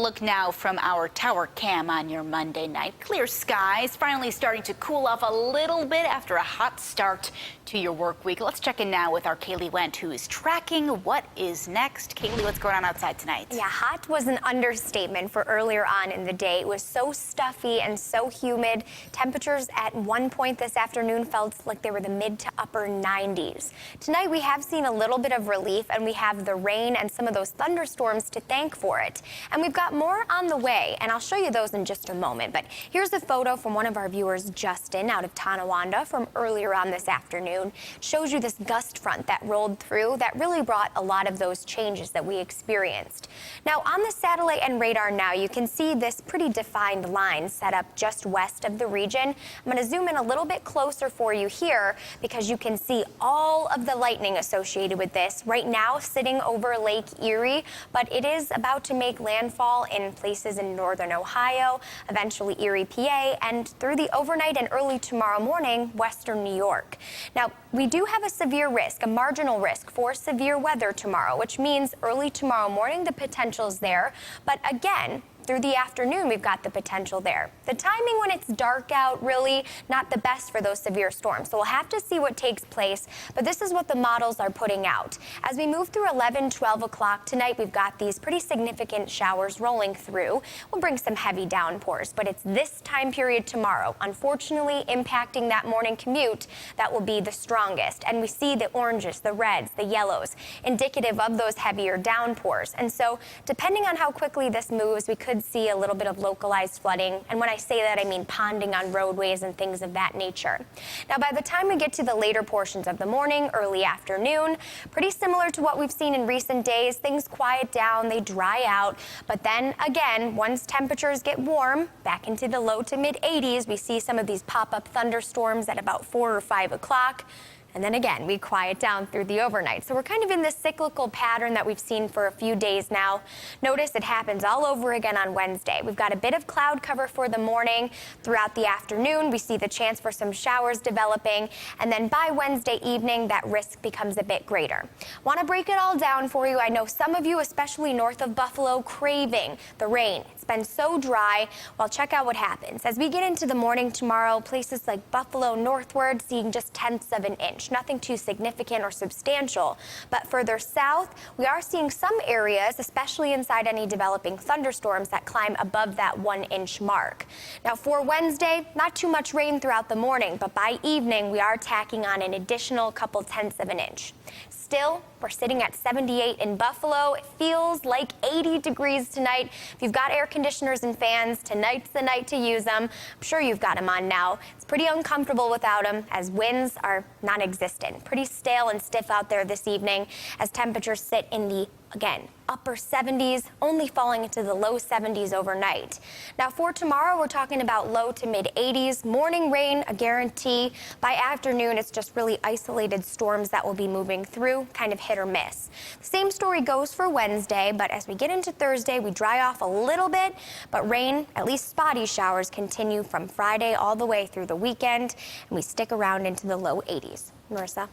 look now from our tower cam on your Monday night. Clear skies, finally starting to cool off a little bit after a hot start to your work week. Let's check in now with our Kaylee Wendt, who is tracking what is next. Kaylee, what's going on outside tonight? Yeah, hot was an understatement for earlier on in the day. It was so stuffy and so humid. Temperatures at one point this afternoon felt like they were the mid to upper 90s. Tonight we have seen a little bit of relief, and we have the rain and some of those thunderstorms to thank for it. And we've got more on the way, and I'll show you those in just a moment. But here's a photo from one of our viewers, Justin, out of Tonawanda from earlier on this afternoon. Shows you this gust front that rolled through that really brought a lot of those changes that we experienced. Now on the satellite and radar now, you can see this pretty defined line set up just west of the region. I'm going to zoom in a little bit closer for you here because you can see all of the lightning associated with this right now sitting over Lake Erie, but it is about to make landfall in places in northern Ohio, eventually Erie, PA, and through the overnight and early tomorrow morning, western New York. Now, we do have a severe risk, a marginal risk for severe weather tomorrow, which means early tomorrow morning the potential's there. But again, through the afternoon, we've got the potential there. The timing when it's dark out, really not the best for those severe storms. So we'll have to see what takes place, but this is what the models are putting out. As we move through 11, 12 o'clock tonight, we've got these pretty significant showers rolling through. We'll bring some heavy downpours, but it's this time period tomorrow, unfortunately impacting that morning commute, that will be the strongest. And we see the oranges, the reds, the yellows, indicative of those heavier downpours. And so depending on how quickly this moves, we could see a little bit of localized flooding. And when I say that, I mean ponding on roadways and things of that nature. Now, by the time we get to the later portions of the morning, early afternoon, pretty similar to what we've seen in recent days. Things quiet down, they dry out. But then again, once temperatures get warm, back into the low to mid 80s, we see some of these pop-up thunderstorms at about 4 or 5 o'clock. And then again, we quiet down through the overnight. So we're kind of in this cyclical pattern that we've seen for a few days now. Notice it happens all over again on Wednesday. We've got a bit of cloud cover for the morning. Throughout the afternoon, we see the chance for some showers developing. And then by Wednesday evening, that risk becomes a bit greater. Want to break it all down for you. I know some of you, especially north of Buffalo, craving the rain. It's been so dry. Well, check out what happens. As we get into the morning tomorrow, places like Buffalo northward seeing just tenths of an inch. Nothing too significant or substantial. But further south, we are seeing some areas, especially inside any developing thunderstorms, that climb above that 1-inch mark. Now for Wednesday, not too much rain throughout the morning, but by evening, we are tacking on an additional couple tenths of an inch. Still, we're sitting at 78 in Buffalo. It feels like 80 degrees tonight. If you've got air conditioners and fans, tonight's the night to use them. I'm sure you've got them on now. It's pretty uncomfortable without them as winds are non-existent. Pretty stale and stiff out there this evening as temperatures sit in the, again, upper 70s, only falling into the low 70s overnight. Now for tomorrow, we're talking about low to mid 80s. Morning rain, a guarantee. By afternoon, it's just really isolated storms that will be moving through, kind of hit or miss. The same story goes for Wednesday, but as we get into Thursday, we dry off a little bit, but rain, at least spotty showers, continue from Friday all the way through the weekend, and we stick around into the low 80s. Marissa?